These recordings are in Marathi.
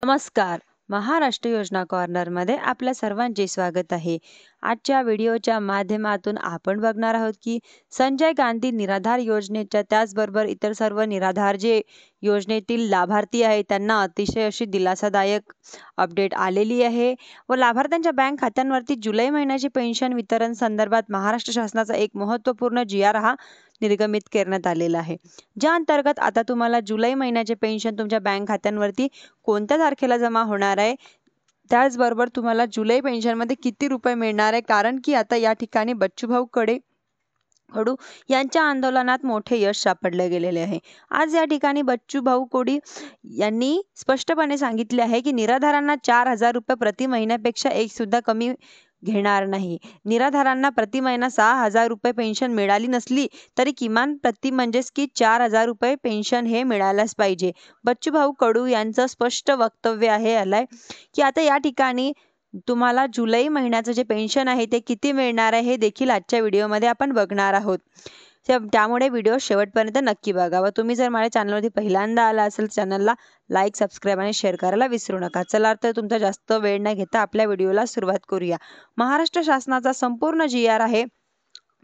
नमस्कार. महाराष्ट्र योजना कॉर्नरमध्ये आपल्या सर्वांचे स्वागत आहे. आजच्या व्हिडिओच्या माध्यमातून आपण बघणार आहोत की संजय गांधी निराधार योजनेच्या त्याचबरोबर इतर सर्व निराधार जे योजनेतील लाभार्थी आहेत त्यांना अतिशय अशी दिलासादायक अपडेट आलेली आहे व लाभार्थ्यांच्या बँक खात्यांवरती जुलै महिन्याची पेन्शन वितरण संदर्भात महाराष्ट्र शासनाचा एक महत्त्वपूर्ण जी.आर. हा निर्गमित करण्यात आलेला आहे, ज्या अंतर्गत आता तुम्हाला जुलै महिन्याचे पेन्शन तुमच्या बँक खात्यांवरती कोणत्या तारखेला जमा होणार आहे, त्याचबरोबर तुम्हाला जुलै पेन्शनमध्ये किती रुपये मिळणार आहे. कारण की आता या ठिकाणी बच्चूभाऊ कडू यांच्या आंदोलनात मोठे यश सापडले गेलेले आहे. आज या ठिकाणी बच्चूभाऊ कडू यांनी स्पष्टपणे सांगितले आहे की निराधारांना 4,000 रुपये प्रति महिन्यापेक्षा एक सुद्धा कमी घेणार नाही. निराधारांना प्रति महिना 6,000 रुपये पेन्शन मिळाली नसली तरी किमान प्रति म्हणजेच की 4,000 रुपये पेन्शन हे मिळायलाच पाहिजे. बच्चूभाऊ कडू यांचं स्पष्ट वक्तव्य आलंय की आता या ठिकाणी तुम्हाला जुलै महिन्याचं जे पेन्शन आहे ते किती मिळणार आहे हे देखील आजच्या व्हिडिओमध्ये आपण बघणार आहोत. त्यामुळे व्हिडिओ शेवटपर्यंत नक्की बघा व तुम्ही जर माझ्या चॅनलवरती पहिल्यांदा आला असेल चॅनलला लाईक, सबस्क्राईब आणि शेअर करायला विसरू नका. चला तर तुमचा जास्त वेळ न घेता आपल्या व्हिडिओला सुरुवात करूया. महाराष्ट्र शासनाचा संपूर्ण जी.आर. आहे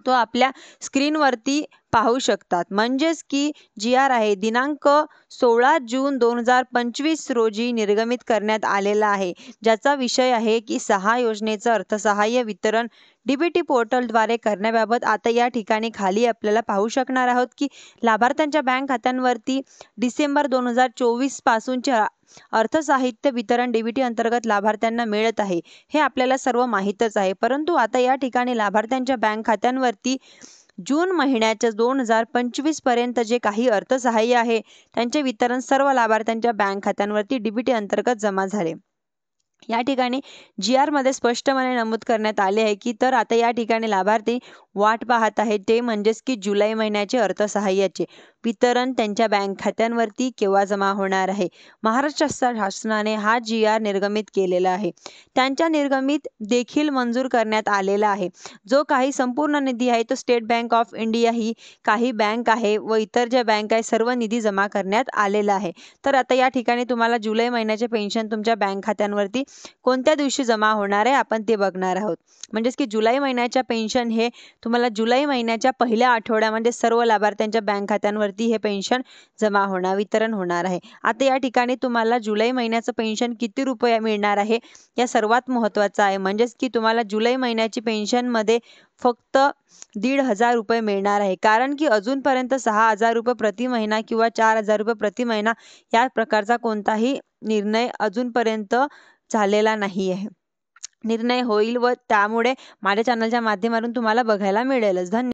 तो आपल्या स्क्रीनवरती पाहू शकतात. म्हणजेच की जी.आर. आहे दिनांक 16 जून 2025 रोजी निर्गमित करण्यात आलेला आहे, ज्याचा विषय आहे की 6 योजनेचं अर्थसहाय्य वितरण डीबीटी पोर्टलद्वारे करण्याबाबत. आता या ठिकाणी खाली आपल्याला पाहू शकणार आहोत की लाभार्थ्यांच्या बँक खात्यांवरती डिसेंबर 2024 पासूनचे अर्थसाहित्य वितरण डीबीटी अंतर्गत लाभार्थ्यांना मिळत आहे, हे आपल्याला सर्व माहीतच आहे. परंतु आता या ठिकाणी लाभार्थ्यांच्या बँक खात्यांवरती जून महिन्याच्या 2025 पर्यंत जे काही अर्थसहाय्य आहे त्यांचे वितरण सर्व लाभार्थ्यांच्या बँक खात्यांवरती डीबीटी अंतर्गत जमा झाले. या ठिकाणी जी.आर. मध्ये स्पष्टपणे नमूद करण्यात आले आहे की तर आता या ठिकाणी लाभार्थी वाट पाहत आहेत ते म्हणजेच की जुलै महिन्याचे अर्थसहाय्याचे वितरण त्यांच्या बँक खात्यांवरती केव्हा जमा होणार आहे. महाराष्ट्र शासनाने हा जी.आर. निर्गमित केलेला आहे. त्यांच्या निर्गमित देखील मंजूर करण्यात आलेला आहे. जो काही संपूर्ण निधी आहे तो स्टेट बँक ऑफ इंडिया ही काही बँक आहे व इतर ज्या बँक आहे सर्व निधी जमा करण्यात आलेला आहे. तर आता या ठिकाणी तुम्हाला जुलै महिन्याचे पेन्शन तुमच्या बँक खात्यांवरती कोणत्या दिवशी जमा होणार आहे आपण ते बघणार आहोत. म्हणजेच की जुलै महिन्याच्या पेन्शन हे तुम्हाला जुलै महिन्याच्या पहिल्या आठवड्यामध्ये सर्व लाभार्थ्यांच्या बँक खात्यांवरती हे पेन्शन जमा होणार वितरण होणार आहे. आता या ठिकाणी तुम्हाला जुलै महिन्याचं पेन्शन किती रुपये मिळणार आहे या सर्वात महत्त्वाचं आहे. म्हणजेच की तुम्हाला जुलै महिन्याची पेन्शनमध्ये फक्त 1,500 रुपये मिळणार आहे. कारण की अजूनपर्यंत 6,000 रुपये प्रति महिना किंवा 4,000 रुपये प्रति महिना या प्रकारचा कोणताही निर्णय अजूनपर्यंत झालेला नाही आहे. निर्णय होईल व त्यामुळे माझ्या चॅनलच्या माध्यमातून तुम्हाला बघायला मिळेलच. धन्यवाद.